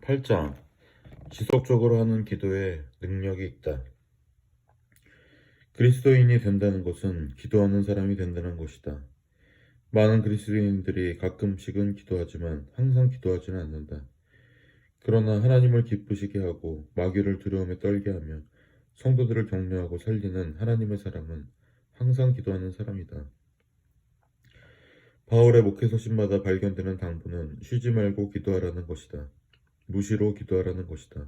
8장. 지속적으로 하는 기도에 능력이 있다. 그리스도인이 된다는 것은 기도하는 사람이 된다는 것이다. 많은 그리스도인들이 가끔씩은 기도하지만 항상 기도하지는 않는다. 그러나 하나님을 기쁘시게 하고 마귀를 두려움에 떨게 하며 성도들을 격려하고 살리는 하나님의 사람은 항상 기도하는 사람이다. 바울의 목회 서신마다 발견되는 당부는 쉬지 말고 기도하라는 것이다. 무시로 기도하라는 것이다.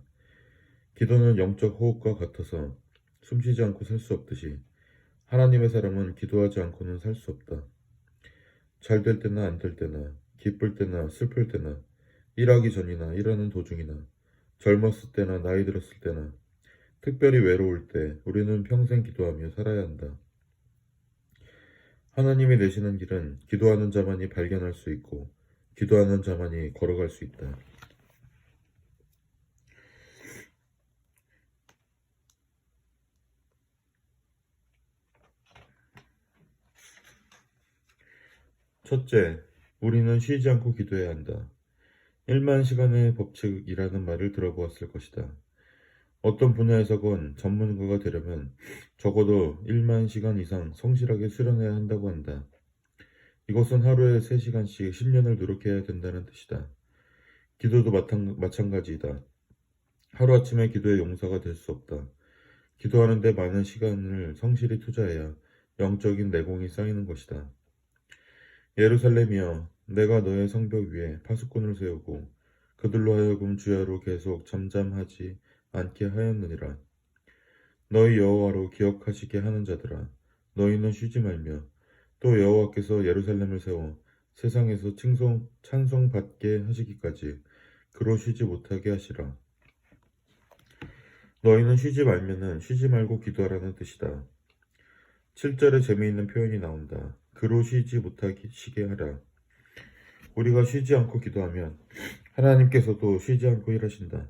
기도는 영적 호흡과 같아서 숨쉬지 않고 살 수 없듯이 하나님의 사람은 기도하지 않고는 살 수 없다. 잘 될 때나 안 될 때나 기쁠 때나 슬플 때나 일하기 전이나 일하는 도중이나 젊었을 때나 나이 들었을 때나 특별히 외로울 때 우리는 평생 기도하며 살아야 한다. 하나님이 내시는 길은 기도하는 자만이 발견할 수 있고 기도하는 자만이 걸어갈 수 있다. 첫째, 우리는 쉬지 않고 기도해야 한다. 1만 시간의 법칙이라는 말을 들어보았을 것이다. 어떤 분야에서건 전문가가 되려면 적어도 1만 시간 이상 성실하게 수련해야 한다고 한다. 이것은 하루에 3시간씩 10년을 노력해야 된다는 뜻이다. 기도도 마찬가지이다. 하루아침에 기도의 용사가 될 수 없다. 기도하는데 많은 시간을 성실히 투자해야 영적인 내공이 쌓이는 것이다. 예루살렘이여, 내가 너의 성벽 위에 파수꾼을 세우고 그들로 하여금 주야로 계속 잠잠하지 않게 하였느니라. 너희 여호와로 기억하시게 하는 자들아, 너희는 쉬지 말며 또 여호와께서 예루살렘을 세워 세상에서 찬송받게 하시기까지 그로 쉬지 못하게 하시라. 너희는 쉬지 말면은 쉬지 말고 기도하라는 뜻이다. 7절에 재미있는 표현이 나온다. 그로 쉬지 못하시게 하라. 우리가 쉬지 않고 기도하면 하나님께서도 쉬지 않고 일하신다.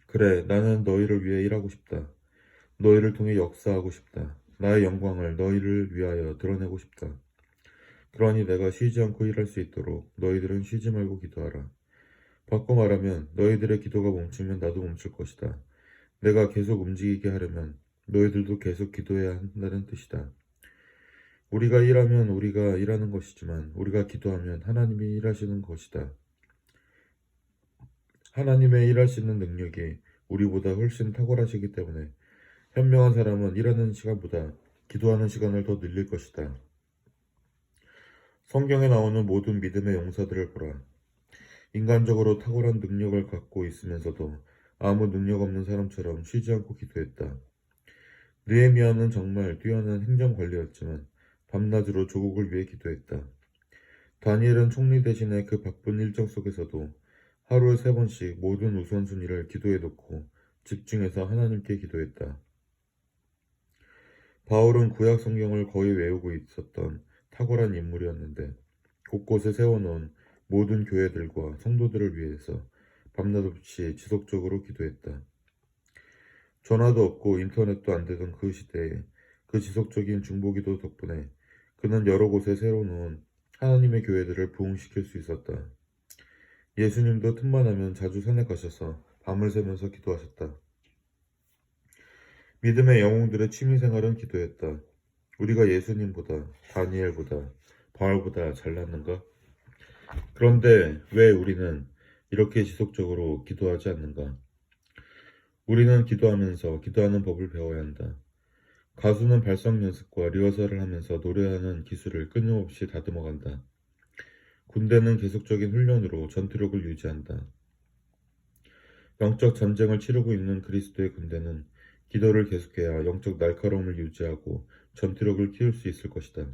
그래, 나는 너희를 위해 일하고 싶다. 너희를 통해 역사하고 싶다. 나의 영광을 너희를 위하여 드러내고 싶다. 그러니 내가 쉬지 않고 일할 수 있도록 너희들은 쉬지 말고 기도하라. 바꿔 말하면 너희들의 기도가 멈추면 나도 멈출 것이다. 내가 계속 움직이게 하려면 너희들도 계속 기도해야 한다는 뜻이다. 우리가 일하면 우리가 일하는 것이지만 우리가 기도하면 하나님이 일하시는 것이다. 하나님의 일하시는 능력이 우리보다 훨씬 탁월하시기 때문에 현명한 사람은 일하는 시간보다 기도하는 시간을 더 늘릴 것이다. 성경에 나오는 모든 믿음의 용사들을 보라. 인간적으로 탁월한 능력을 갖고 있으면서도 아무 능력 없는 사람처럼 쉬지 않고 기도했다. 느헤미야는 정말 뛰어난 행정관리였지만 밤낮으로 조국을 위해 기도했다. 다니엘은 총리 대신에 그 바쁜 일정 속에서도 하루에 3번씩 모든 우선순위를 기도에 놓고 집중해서 하나님께 기도했다. 바울은 구약 성경을 거의 외우고 있었던 탁월한 인물이었는데 곳곳에 세워놓은 모든 교회들과 성도들을 위해서 밤낮 없이 지속적으로 기도했다. 전화도 없고 인터넷도 안 되던 그 시대에 그 지속적인 중보기도 덕분에 그는 여러 곳에 세워놓은 하나님의 교회들을 부흥시킬 수 있었다. 예수님도 틈만 나면 자주 산에 가셔서 밤을 새면서 기도하셨다. 믿음의 영웅들의 취미생활은 기도했다. 우리가 예수님보다, 다니엘보다, 바울보다 잘났는가? 그런데 왜 우리는 이렇게 지속적으로 기도하지 않는가? 우리는 기도하면서 기도하는 법을 배워야 한다. 가수는 발성 연습과 리허설을 하면서 노래하는 기술을 끊임없이 다듬어간다. 군대는 계속적인 훈련으로 전투력을 유지한다. 영적 전쟁을 치르고 있는 그리스도의 군대는 기도를 계속해야 영적 날카로움을 유지하고 전투력을 키울 수 있을 것이다.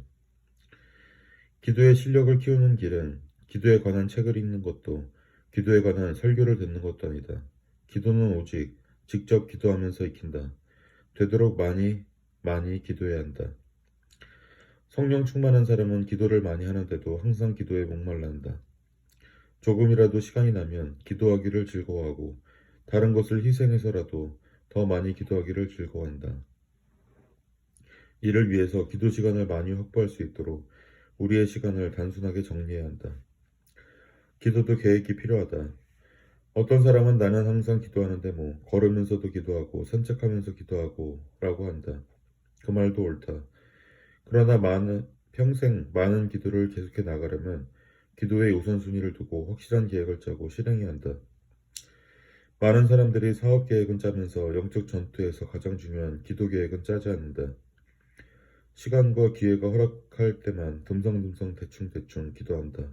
기도의 실력을 키우는 길은 기도에 관한 책을 읽는 것도 기도에 관한 설교를 듣는 것도 아니다. 기도는 오직 직접 기도하면서 익힌다. 되도록 많이 기도해야 한다. 성령 충만한 사람은 기도를 많이 하는데도 항상 기도에 목말라 한다. 조금이라도 시간이 나면 기도하기를 즐거워하고 다른 것을 희생해서라도 더 많이 기도하기를 즐거워한다. 이를 위해서 기도 시간을 많이 확보할 수 있도록 우리의 시간을 단순하게 정리해야 한다. 기도도 계획이 필요하다. 어떤 사람은 나는 항상 기도하는데 뭐 걸으면서도 기도하고 산책하면서 기도하고 라고 한다. 그 말도 옳다. 그러나 평생 많은 기도를 계속해 나가려면 기도의 우선순위를 두고 확실한 계획을 짜고 실행해야 한다. 많은 사람들이 사업 계획은 짜면서 영적 전투에서 가장 중요한 기도 계획은 짜지 않는다. 시간과 기회가 허락할 때만 듬성듬성 대충대충 기도한다.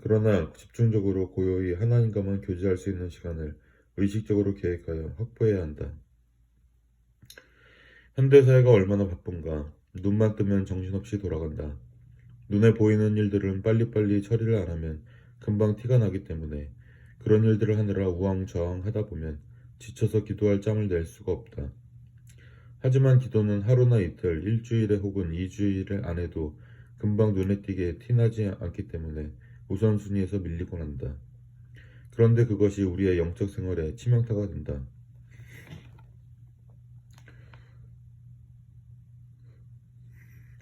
그러나 집중적으로 고요히 하나님과만 교제할 수 있는 시간을 의식적으로 계획하여 확보해야 한다. 현대사회가 얼마나 바쁜가. 눈만 뜨면 정신없이 돌아간다. 눈에 보이는 일들은 빨리빨리 처리를 안 하면 금방 티가 나기 때문에 그런 일들을 하느라 우왕좌왕 하다 보면 지쳐서 기도할 짬을 낼 수가 없다. 하지만 기도는 하루나 이틀, 일주일에 혹은 2주일 안에도 금방 눈에 띄게 티나지 않기 때문에 우선순위에서 밀리곤 한다. 그런데 그것이 우리의 영적 생활에 치명타가 된다.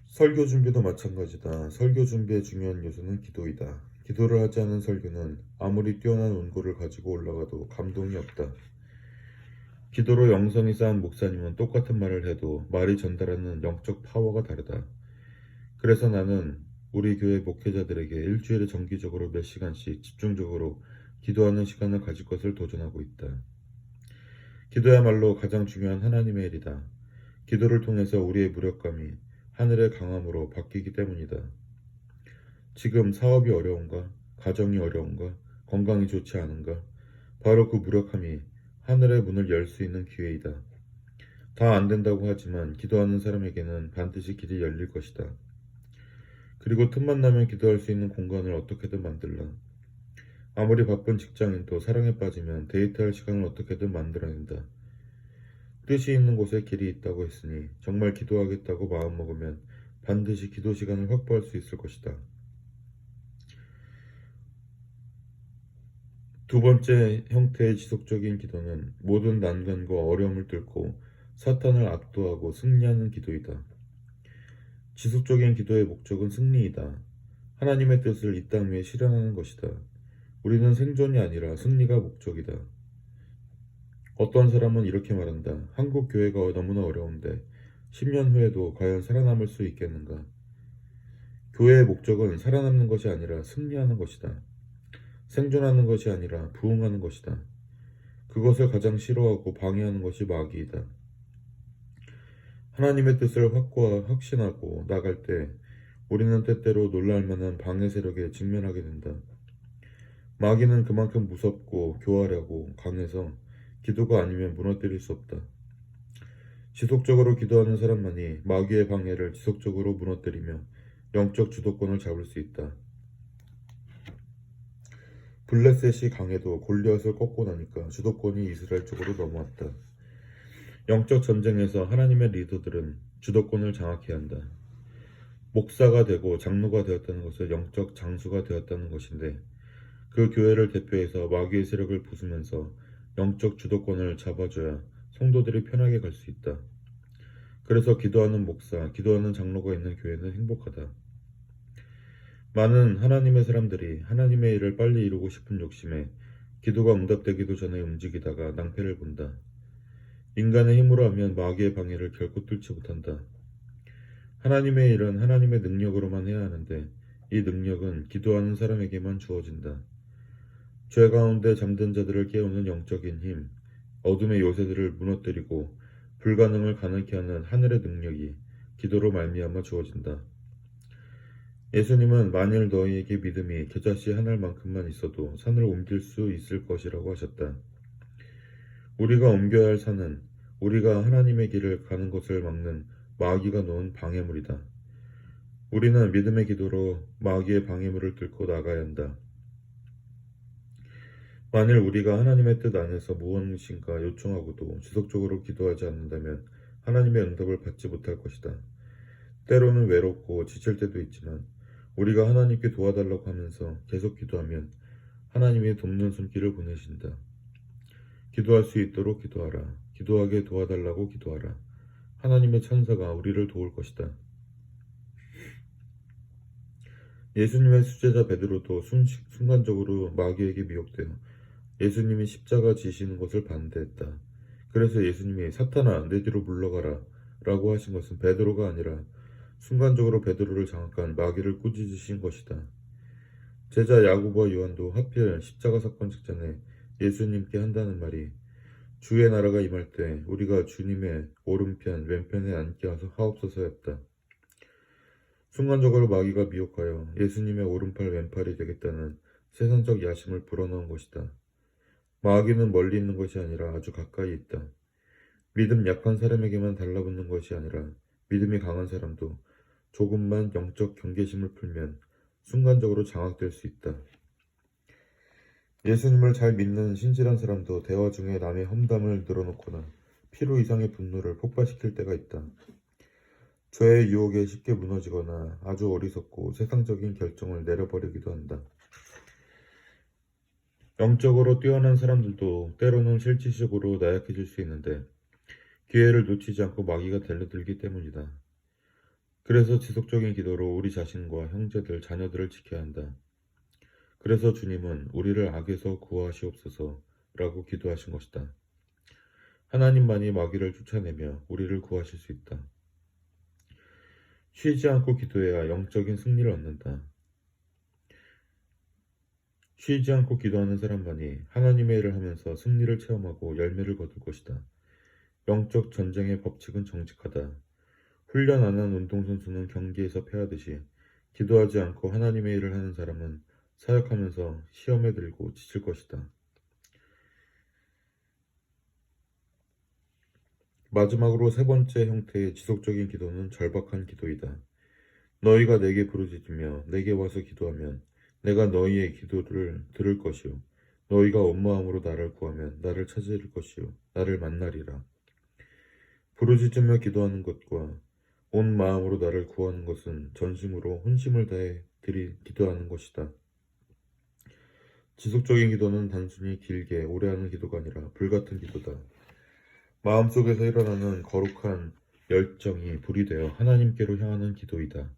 설교 준비도 마찬가지다. 설교 준비의 중요한 요소는 기도이다. 기도를 하지 않은 설교는 아무리 뛰어난 원고를 가지고 올라가도 감동이 없다. 기도로 영성이 쌓은 목사님은 똑같은 말을 해도 말이 전달하는 영적 파워가 다르다. 그래서 나는 우리 교회 목회자들에게 일주일에 정기적으로 몇 시간씩 집중적으로 기도하는 시간을 가질 것을 도전하고 있다. 기도야말로 가장 중요한 하나님의 일이다. 기도를 통해서 우리의 무력감이 하늘의 강함으로 바뀌기 때문이다. 지금 사업이 어려운가? 가정이 어려운가? 건강이 좋지 않은가? 바로 그 무력함이 하늘의 문을 열 수 있는 기회이다. 다 안 된다고 하지만 기도하는 사람에게는 반드시 길이 열릴 것이다. 그리고 틈만 나면 기도할 수 있는 공간을 어떻게든 만들라. 아무리 바쁜 직장인도 사랑에 빠지면 데이트할 시간을 어떻게든 만들어낸다. 뜻이 있는 곳에 길이 있다고 했으니 정말 기도하겠다고 마음먹으면 반드시 기도 시간을 확보할 수 있을 것이다. 두 번째 형태의 지속적인 기도는 모든 난관과 어려움을 뚫고 사탄을 압도하고 승리하는 기도이다. 지속적인 기도의 목적은 승리이다. 하나님의 뜻을 이 땅 위에 실현하는 것이다. 우리는 생존이 아니라 승리가 목적이다. 어떤 사람은 이렇게 말한다. 한국 교회가 너무나 어려운데 10년 후에도 과연 살아남을 수 있겠는가? 교회의 목적은 살아남는 것이 아니라 승리하는 것이다. 생존하는 것이 아니라 부흥하는 것이다. 그것을 가장 싫어하고 방해하는 것이 마귀이다. 하나님의 뜻을 확신하고 나갈 때 우리는 때때로 놀랄만한 방해 세력에 직면하게 된다. 마귀는 그만큼 무섭고 교활하고 강해서 기도가 아니면 무너뜨릴 수 없다. 지속적으로 기도하는 사람만이 마귀의 방해를 지속적으로 무너뜨리며 영적 주도권을 잡을 수 있다. 블레셋이 강해도 골리앗을 꺾고 나니까 주도권이 이스라엘 쪽으로 넘어왔다. 영적 전쟁에서 하나님의 리더들은 주도권을 장악해야 한다. 목사가 되고 장로가 되었다는 것은 영적 장수가 되었다는 것인데 그 교회를 대표해서 마귀의 세력을 부수면서 영적 주도권을 잡아줘야 성도들이 편하게 갈 수 있다. 그래서 기도하는 목사, 기도하는 장로가 있는 교회는 행복하다. 많은 하나님의 사람들이 하나님의 일을 빨리 이루고 싶은 욕심에 기도가 응답되기도 전에 움직이다가 낭패를 본다. 인간의 힘으로 하면 마귀의 방해를 결코 뚫지 못한다. 하나님의 일은 하나님의 능력으로만 해야 하는데 이 능력은 기도하는 사람에게만 주어진다. 죄 가운데 잠든 자들을 깨우는 영적인 힘, 어둠의 요새들을 무너뜨리고 불가능을 가능케 하는 하늘의 능력이 기도로 말미암아 주어진다. 예수님은 만일 너희에게 믿음이 겨자씨 한 알만큼만 있어도 산을 옮길 수 있을 것이라고 하셨다. 우리가 옮겨야 할 산은 우리가 하나님의 길을 가는 것을 막는 마귀가 놓은 방해물이다. 우리는 믿음의 기도로 마귀의 방해물을 뚫고 나가야 한다. 만일 우리가 하나님의 뜻 안에서 무엇인가 요청하고도 지속적으로 기도하지 않는다면 하나님의 응답을 받지 못할 것이다. 때로는 외롭고 지칠 때도 있지만 우리가 하나님께 도와달라고 하면서 계속 기도하면 하나님이 돕는 손길을 보내신다. 기도할 수 있도록 기도하라. 기도하게 도와달라고 기도하라. 하나님의 천사가 우리를 도울 것이다. 예수님의 수제자 베드로도 순간적으로 마귀에게 미혹되어 예수님이 십자가 지시는 것을 반대했다. 그래서 예수님이 사탄아 내 뒤로 물러가라 라고 하신 것은 베드로가 아니라 순간적으로 베드로를 장악한 마귀를 꾸짖으신 것이다. 제자 야고보와 요한도 하필 십자가 사건 직전에 예수님께 한다는 말이 주의 나라가 임할 때 우리가 주님의 오른편 왼편에 앉게 하옵소서였다. 순간적으로 마귀가 미혹하여 예수님의 오른팔 왼팔이 되겠다는 세상적 야심을 불어넣은 것이다. 마귀는 멀리 있는 것이 아니라 아주 가까이 있다. 믿음 약한 사람에게만 달라붙는 것이 아니라 믿음이 강한 사람도 조금만 영적 경계심을 풀면 순간적으로 장악될 수 있다. 예수님을 잘 믿는 신실한 사람도 대화 중에 남의 험담을 늘어놓거나 필요 이상의 분노를 폭발시킬 때가 있다. 죄의 유혹에 쉽게 무너지거나 아주 어리석고 세상적인 결정을 내려버리기도 한다. 영적으로 뛰어난 사람들도 때로는 실질적으로 나약해질 수 있는데 기회를 놓치지 않고 마귀가 달려들기 때문이다. 그래서 지속적인 기도로 우리 자신과 형제들, 자녀들을 지켜야 한다. 그래서 주님은 우리를 악에서 구하시옵소서라고 기도하신 것이다. 하나님만이 마귀를 쫓아내며 우리를 구하실 수 있다. 쉬지 않고 기도해야 영적인 승리를 얻는다. 쉬지 않고 기도하는 사람만이 하나님의 일을 하면서 승리를 체험하고 열매를 거둘 것이다. 영적 전쟁의 법칙은 정직하다. 훈련 안 한 운동선수는 경기에서 패하듯이 기도하지 않고 하나님의 일을 하는 사람은 사역하면서 시험에 들고 지칠 것이다. 마지막으로 세 번째 형태의 지속적인 기도는 절박한 기도이다. 너희가 내게 부르짖으며 내게 와서 기도하면 내가 너희의 기도를 들을 것이요 너희가 온 마음으로 나를 구하면 나를 찾을 것이요 나를 만나리라. 부르짖으며 기도하는 것과 온 마음으로 나를 구하는 것은 전심으로 혼심을 다해 기도하는 것이다. 지속적인 기도는 단순히 길게 오래 하는 기도가 아니라 불같은 기도다. 마음속에서 일어나는 거룩한 열정이 불이 되어 하나님께로 향하는 기도이다.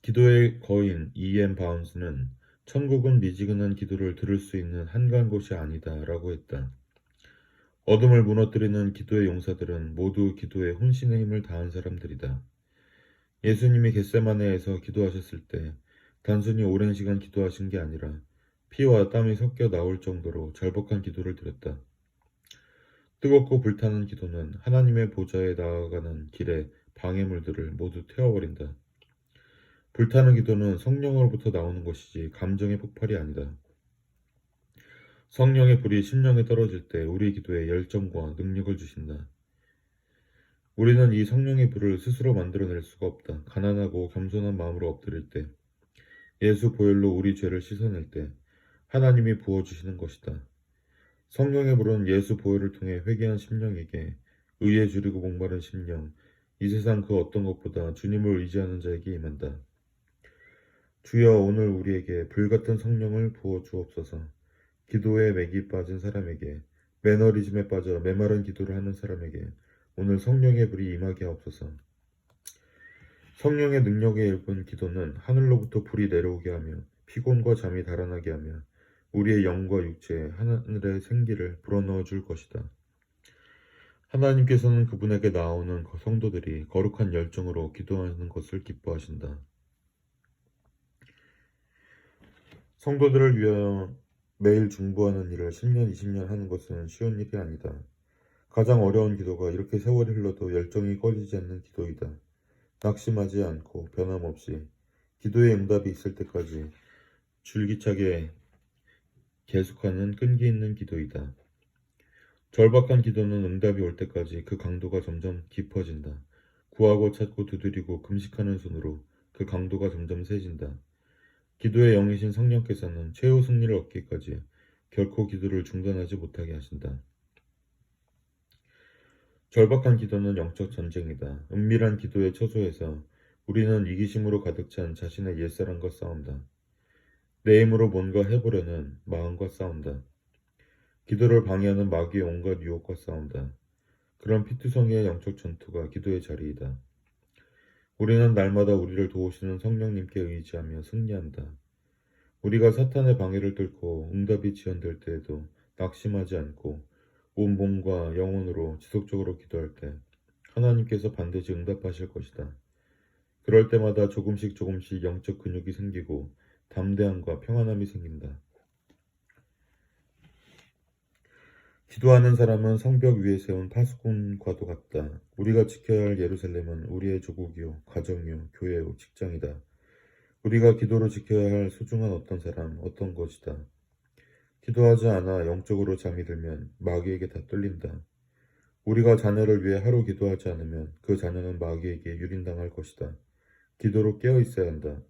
기도의 거인 E.M. 바운스는 천국은 미지근한 기도를 들을 수 있는 한가한 곳이 아니다 라고 했다. 어둠을 무너뜨리는 기도의 용사들은 모두 기도에 혼신의 힘을 다한 사람들이다. 예수님이 겟세마네에서 기도하셨을 때 단순히 오랜 시간 기도하신 게 아니라 피와 땀이 섞여 나올 정도로 절박한 기도를 드렸다. 뜨겁고 불타는 기도는 하나님의 보좌에 나아가는 길에 방해물들을 모두 태워버린다. 불타는 기도는 성령으로부터 나오는 것이지 감정의 폭발이 아니다. 성령의 불이 심령에 떨어질 때 우리 기도에 열정과 능력을 주신다. 우리는 이 성령의 불을 스스로 만들어낼 수가 없다. 가난하고 겸손한 마음으로 엎드릴 때, 예수 보혈로 우리 죄를 씻어낼 때 하나님이 부어주시는 것이다. 성령의 불은 예수 보혈을 통해 회개한 심령에게 의에 줄이고 목마른 심령, 이 세상 그 어떤 것보다 주님을 의지하는 자에게 임한다. 주여 오늘 우리에게 불같은 성령을 부어 주옵소서. 기도에 맥이 빠진 사람에게, 매너리즘에 빠져 메마른 기도를 하는 사람에게 오늘 성령의 불이 임하게 하옵소서. 성령의 능력에 일군 기도는 하늘로부터 불이 내려오게 하며 피곤과 잠이 달아나게 하며 우리의 영과 육체에 하늘의 생기를 불어넣어 줄 것이다. 하나님께서는 그분에게 나오는 성도들이 거룩한 열정으로 기도하는 것을 기뻐하신다. 성도들을 위하여 매일 중보하는 일을 10년, 20년 하는 것은 쉬운 일이 아니다. 가장 어려운 기도가 이렇게 세월이 흘러도 열정이 꺼지지 않는 기도이다. 낙심하지 않고 변함없이 기도의 응답이 있을 때까지 줄기차게 계속하는 끈기 있는 기도이다. 절박한 기도는 응답이 올 때까지 그 강도가 점점 깊어진다. 구하고 찾고 두드리고 금식하는 손으로 그 강도가 점점 세진다. 기도의 영이신 성령께서는 최후 승리를 얻기까지 결코 기도를 중단하지 못하게 하신다. 절박한 기도는 영적 전쟁이다. 은밀한 기도의 처소에서 우리는 이기심으로 가득 찬 자신의 옛사람과 싸운다. 내 힘으로 뭔가 해보려는 마음과 싸운다. 기도를 방해하는 마귀의 온갖 유혹과 싸운다. 그런 피투성이의 영적 전투가 기도의 자리이다. 우리는 날마다 우리를 도우시는 성령님께 의지하며 승리한다. 우리가 사탄의 방해를 뚫고 응답이 지연될 때에도 낙심하지 않고 온 몸과 영혼으로 지속적으로 기도할 때 하나님께서 반드시 응답하실 것이다. 그럴 때마다 조금씩 조금씩 영적 근육이 생기고 담대함과 평안함이 생긴다. 기도하는 사람은 성벽 위에 세운 파수꾼과도 같다. 우리가 지켜야 할 예루살렘은 우리의 조국이요, 가정이요, 교회요, 직장이다. 우리가 기도로 지켜야 할 소중한 어떤 사람, 어떤 것이다. 기도하지 않아 영적으로 잠이 들면 마귀에게 다 뚫린다. 우리가 자녀를 위해 하루 기도하지 않으면 그 자녀는 마귀에게 유린당할 것이다. 기도로 깨어 있어야 한다.